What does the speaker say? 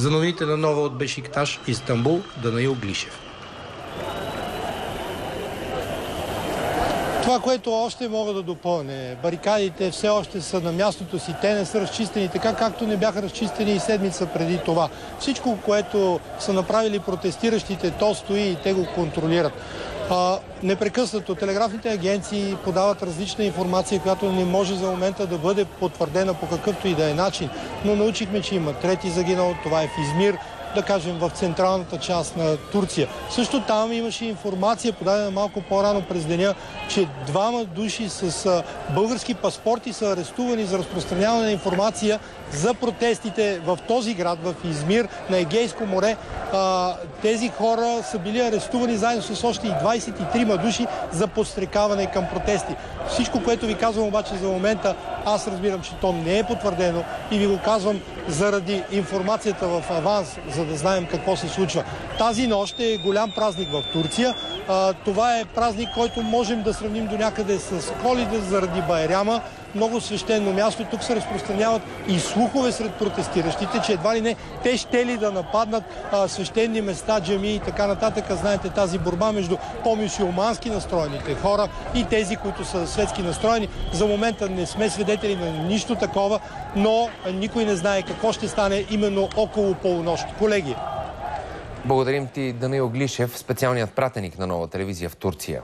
За новините на Нова от Бешикташ, Истанбул, Данаил Глишев. Това, което още мога да допълня, барикадите все още са на мястото си, те не са разчистени така, както не бяха разчистени и седмица преди това. Всичко, което са направили протестиращите, то стои и те го контролират. Непрекъснато телеграфните агенции подават различна информация, която не може за момента да бъде потвърдена по какъвто и да е начин, но научихме, че има трети загинал, това е в Измир, да кажем в централната част на Турция. Също там имаше информация, подадена малко по-рано през деня, че 2 души с български паспорти са арестувани за разпространяване на информация за протестите в този град, в Измир, на Егейско море. Тези хора са били арестувани заедно с още и 23 души за подстрекаване към протести. Всичко, което ви казвам обаче за момента, аз разбирам, че то не е потвърдено и ви го казвам заради информацията в аванс, за да знаем какво се случва. Тази нощ е голям празник в Турция. Това е празник, който можем да сравним до някъде с Коледа заради Байряма. Много свещено място. Тук се разпространяват и слухове сред протестиращите, че едва ли не те щели да нападнат свещени места, джамии и така нататък. Знаете, тази борба между по-мюсюлмански настроените хора и тези, които са светски настроени. За момента не сме свидетели на нищо такова, но никой не знае какво ще стане именно около полунощ. Колеги. Благодарим ти, Данаил Глишев, специалният пратеник на Нова телевизия в Турция.